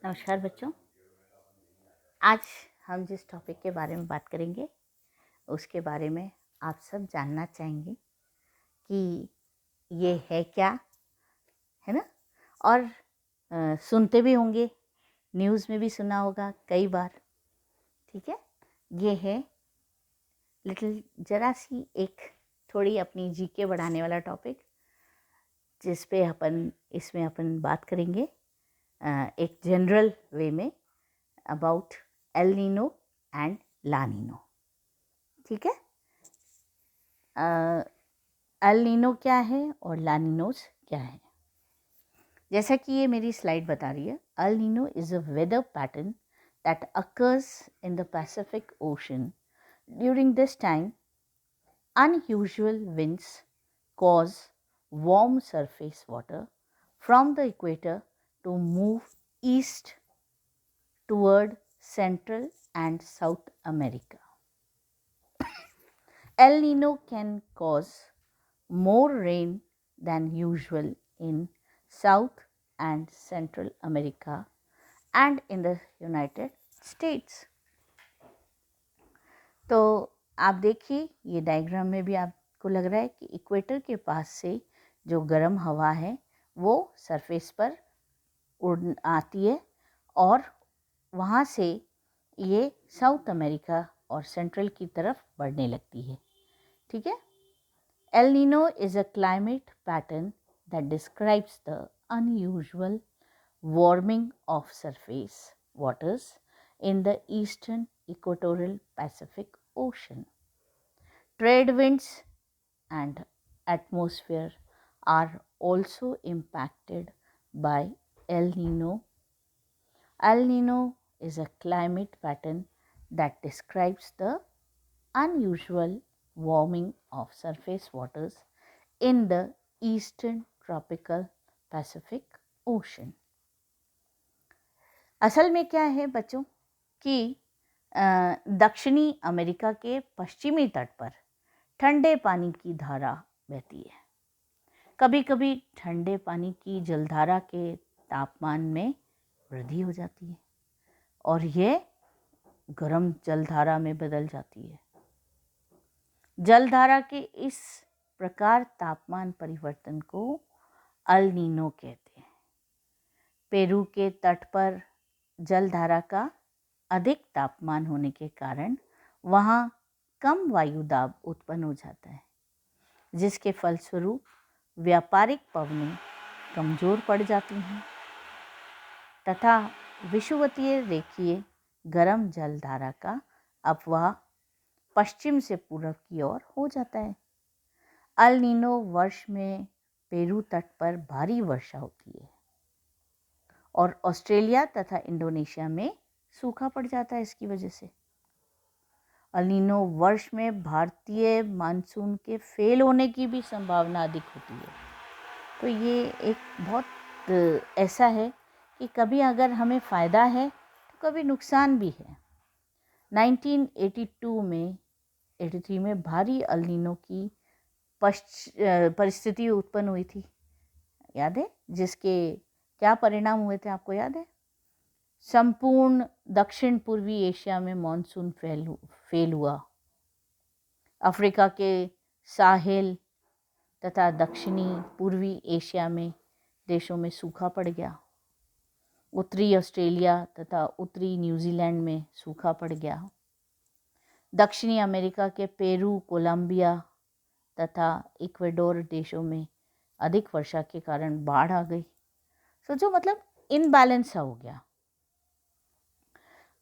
नमस्कार बच्चों। आज हम जिस टॉपिक के बारे में बात करेंगे उसके बारे में आप सब जानना चाहेंगे कि ये है क्या, है ना। और सुनते भी होंगे, न्यूज़ में भी सुना होगा कई बार। ठीक है, ये है लिटिल जरा सी एक थोड़ी अपनी जीके बढ़ाने वाला टॉपिक, जिस पे इसमें अपन बात करेंगे एक जनरल वे में about El Nino and La Nino. ठीक है, एल नीनो क्या है और ला नीनोस क्या है। जैसा कि ये मेरी स्लाइड बता रही है, El Nino is a weather pattern that occurs in the Pacific Ocean. During this time unusual winds cause warm surface water from the equator to move east toward Central and South America. El Nino can cause more rain than usual in South and Central America and in the United States. तो आप देखिए, ये diagram में भी आपको लग रहा है कि इक्वेटर के पास से जो गर्म हवा है वो सरफेस पर उड़ आती है और वहाँ से ये साउथ अमेरिका और सेंट्रल की तरफ बढ़ने लगती है। ठीक है, El Nino is a climate pattern that describes the unusual warming of surface waters in the eastern equatorial Pacific Ocean. Trade winds and atmosphere are also impacted by El Nino. El Nino is a climate pattern that describes the unusual warming of surface waters in the eastern tropical Pacific Ocean. असल में क्या है बच्चों कि दक्षिणी America के पश्चिमी तट पर ठंडे पानी की धारा बहती है। कभी कभी ठंडे पानी की जलधारा के तापमान में वृद्धि हो जाती है और यह गर्म जलधारा में बदल जाती है। जलधारा के इस प्रकार तापमान परिवर्तन को अल नीनो कहते हैं। पेरू के तट पर जलधारा का अधिक तापमान होने के कारण वहाँ कम वायु दाब उत्पन्न हो जाता है, जिसके फलस्वरूप व्यापारिक पवनें कमज़ोर पड़ जाती हैं तथा विषुवतीय रेखीय गर्म जलधारा का अपवाह पश्चिम से पूर्व की ओर हो जाता है। अल नीनो वर्ष में पेरू तट पर भारी वर्षा होती है और ऑस्ट्रेलिया तथा इंडोनेशिया में सूखा पड़ जाता है। इसकी वजह से अल नीनो वर्ष में भारतीय मानसून के फेल होने की भी संभावना अधिक होती है। तो ये एक बहुत ऐसा है कि कभी अगर हमें फ़ायदा है तो कभी नुकसान भी है। 1983 में भारी अल नीनो की परिस्थिति उत्पन्न हुई थी, याद है, जिसके क्या परिणाम हुए थे आपको याद है? संपूर्ण दक्षिण पूर्वी एशिया में मॉनसून फेल हुआ। अफ्रीका के साहिल तथा दक्षिणी पूर्वी एशिया में देशों में सूखा पड़ गया। उत्तरी ऑस्ट्रेलिया तथा उत्तरी न्यूजीलैंड में सूखा पड़ गया। दक्षिणी अमेरिका के पेरू, कोलंबिया तथा इक्वेडोर देशों में अधिक वर्षा के कारण बाढ़ आ गई। सोचो, मतलब इनबैलेंस हो गया।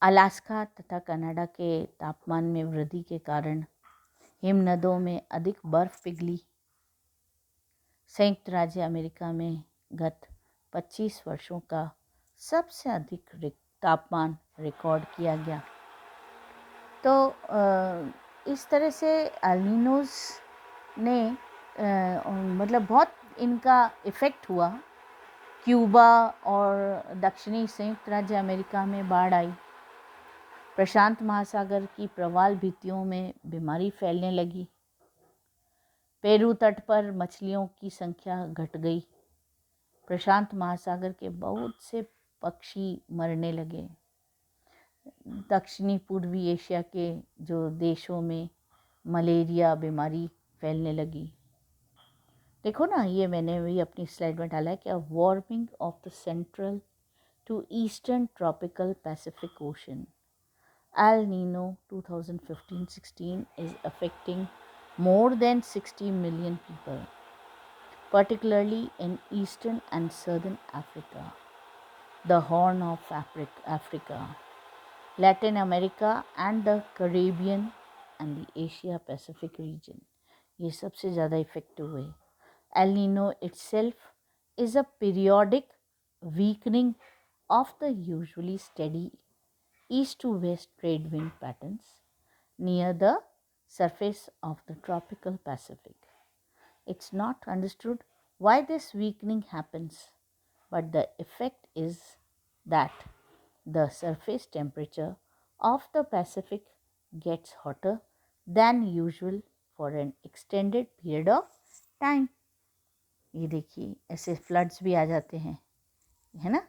अलास्का तथा कनाडा के तापमान में वृद्धि के कारण हिमनदों में अधिक बर्फ पिघली। संयुक्त राज्य अमेरिका में गत 25 वर्षों का सबसे अधिक तापमान रिकॉर्ड किया गया। तो इस तरह से एल नीनोस ने मतलब बहुत इनका इफ़ेक्ट हुआ। क्यूबा और दक्षिणी संयुक्त राज्य अमेरिका में बाढ़ आई। प्रशांत महासागर की प्रवाल भित्तियों में बीमारी फैलने लगी। पेरू तट पर मछलियों की संख्या घट गई। प्रशांत महासागर के बहुत से पक्षी मरने लगे। दक्षिणी पूर्वी एशिया के जो देशों में मलेरिया बीमारी फैलने लगी। देखो ना, ये मैंने भी अपनी स्लाइड में डाला है कि warming of the central to eastern tropical Pacific Ocean El Nino 2015-16 is affecting more than 60 million people, particularly in eastern and southern Africa, the Horn of Africa, Latin America and the Caribbean and the Asia Pacific region. ये सबसे ज़्यादा effect हुए। El Nino itself is a periodic weakening of the usually steady east to west trade wind patterns near the surface of the tropical Pacific. It's not understood why this weakening happens, but the effect is that the surface temperature of the Pacific gets hotter than usual for an extended period of time. ये देखिए, ऐसे floods भी आ जाते हैं, है ना,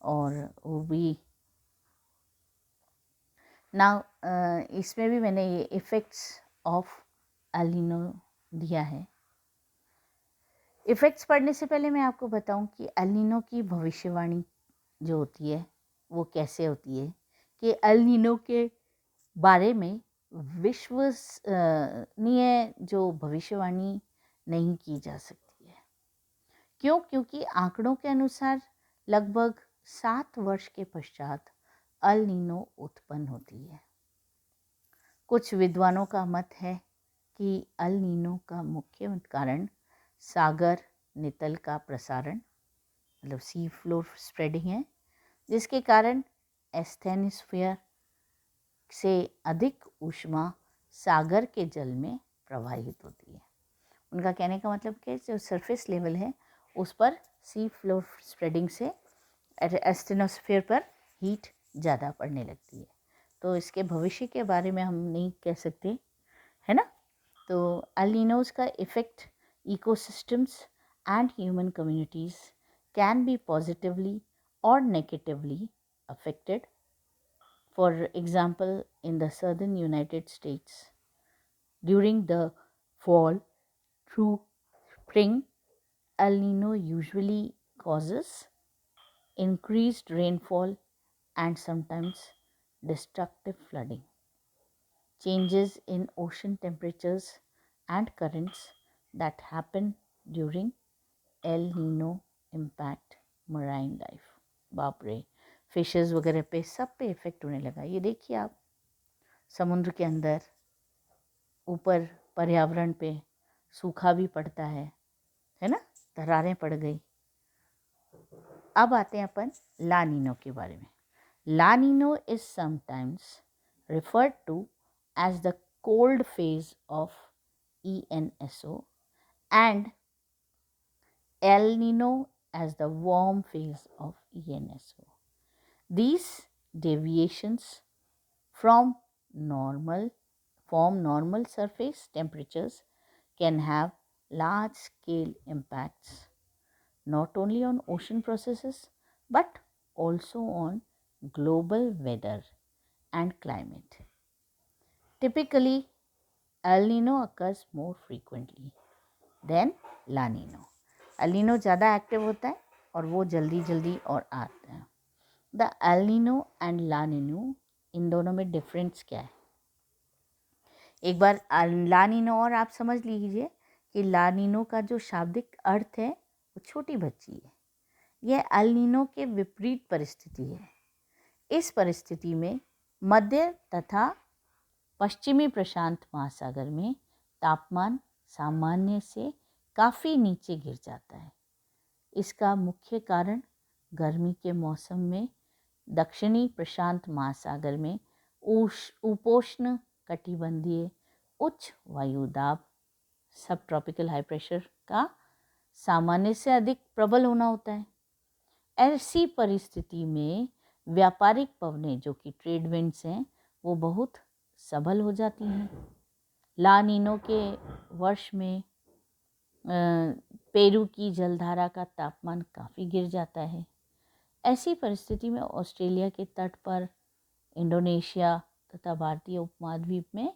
और वो भी ना। इसमें भी मैंने ये इफ़ेक्ट्स ऑफ एल नीनो दिया है। इफ़ेक्ट्स पढ़ने से पहले मैं आपको बताऊं कि एल नीनो की भविष्यवाणी जो होती है वो कैसे होती है, कि एल नीनो के बारे में विश्वसनीय जो भविष्यवाणी नहीं की जा सकती है। क्यों? क्योंकि आंकड़ों के अनुसार लगभग 7 वर्ष के पश्चात एल नीनो उत्पन्न होती है। कुछ विद्वानों का मत है कि एल नीनो का मुख्य कारण सागर नितल का प्रसारण, मतलब सी फ्लोर स्प्रेडिंग है, जिसके कारण एस्थेनोस्फीयर से अधिक ऊष्मा सागर के जल में प्रवाहित होती है। उनका कहने का मतलब कि जो सरफेस लेवल है उस पर सी फ्लोर स्प्रेडिंग से एस्थेनोस्फीयर पर हीट ज़्यादा पड़ने लगती है। तो इसके भविष्य के बारे में हम नहीं कह सकते, है ना। तो एल नीनोज का effect ecosystems and human communities can be positively और negatively affected. For example, in the southern United States, during the fall through spring, El Nino usually causes increased rainfall and sometimes destructive flooding. Changes in ocean temperatures and currents that happen during El Nino impact marine life. बाप रे, fishes वगैरह पे सब पे effect होने लगा। ये देखिए आप, समुद्र के अंदर ऊपर पर्यावरण पे सूखा भी पड़ता है ना, दरारें पड़ गई। अब आते हैं अपन ला नीनो के बारे में। La Nino is sometimes referred to as the cold phase of ENSO and El Nino as the warm phase of ENSO. These deviations from normal surface temperatures can have large scale impacts not only on ocean processes but also on global weather and climate. Typically, El Nino occurs more frequently than La Nino. El Nino ज़्यादा active होता है और वो जल्दी और आता है। The El Nino and La Nino, इन दोनों में डिफरेंस क्या है? एक बार ला नीनो और आप समझ लीजिए कि ला नीनो का जो शाब्दिक अर्थ है वो छोटी बच्ची है। यह एल नीनो के विपरीत परिस्थिति है। इस परिस्थिति में मध्य तथा पश्चिमी प्रशांत महासागर में तापमान सामान्य से काफ़ी नीचे गिर जाता है। इसका मुख्य कारण गर्मी के मौसम में दक्षिणी प्रशांत महासागर में उपोष्ण कटिबंधीय उच्च वायुदाब सब ट्रॉपिकल हाई प्रेशर का सामान्य से अधिक प्रबल होना होता है। ऐसी परिस्थिति में व्यापारिक पवनें जो कि ट्रेड विंड्स हैं वो बहुत सबल हो जाती हैं। ला नीनो के वर्ष में पेरू की जलधारा का तापमान काफ़ी गिर जाता है। ऐसी परिस्थिति में ऑस्ट्रेलिया के तट पर, इंडोनेशिया तथा भारतीय उपमहाद्वीप में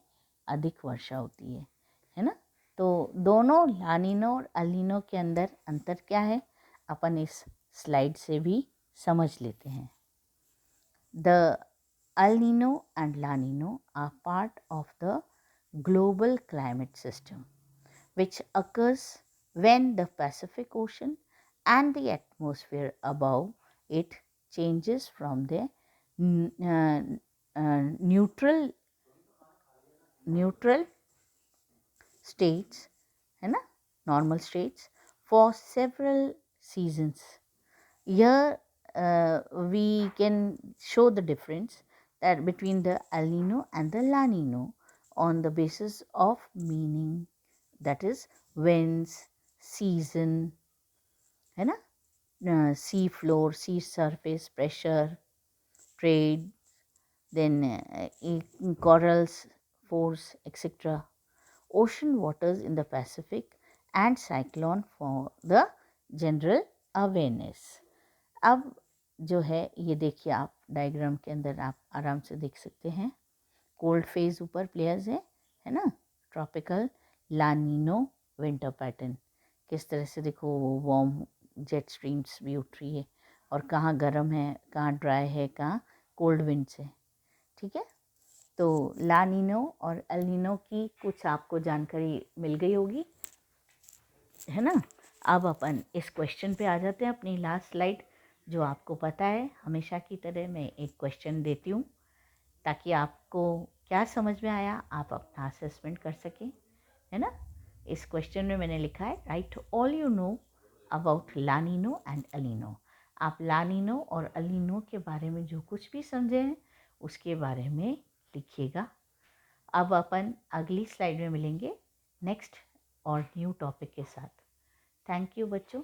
अधिक वर्षा होती है ना। तो दोनों लानिनो और अलिनो के अंदर अंतर क्या है, अपन इस स्लाइड से भी समझ लेते हैं। The El Nino and La Nino are part of the global climate system, which occurs when the Pacific Ocean and the atmosphere above it changes from the neutral states, है ना, normal states for several seasons. Here we can show the difference that between the El Nino and the La Nino on the basis of meaning, that is winds, season, है ना, sea floor, sea surface pressure, trade, then corals, force, etc. Ocean waters in the Pacific and cyclone for the general awareness. अब जो है ये देखिए, आप diagram के अंदर आप आराम से देख सकते हैं, कोल्ड फेज ऊपर प्लेयर्स है ना, ट्रॉपिकल लानिनो विंटर पैटर्न, किस तरह से देखो वो वार्म जेट स्ट्रीम्स भी उठ रही है, और कहाँ गर्म है, कहाँ ड्राई है, कहाँ कोल्ड विंड्स है, ठीक है। तो लानिनो और एल नीनो की कुछ आपको जानकारी मिल गई होगी, है ना। अब अपन इस क्वेश्चन पे आ जाते हैं, अपनी लास्ट स्लाइड। जो आपको पता है, हमेशा की तरह मैं एक क्वेश्चन देती हूँ ताकि आपको क्या समझ में आया आप अपना असेसमेंट कर सकें, है ना। इस क्वेश्चन में मैंने लिखा है, write all you know about La Nino and El Nino. आप लानिनो और अलिनो के बारे में जो कुछ भी समझे हैं उसके बारे में लिखिएगा। अब अपन अगली स्लाइड में मिलेंगे नेक्स्ट और न्यू टॉपिक के साथ। थैंक यू बच्चों।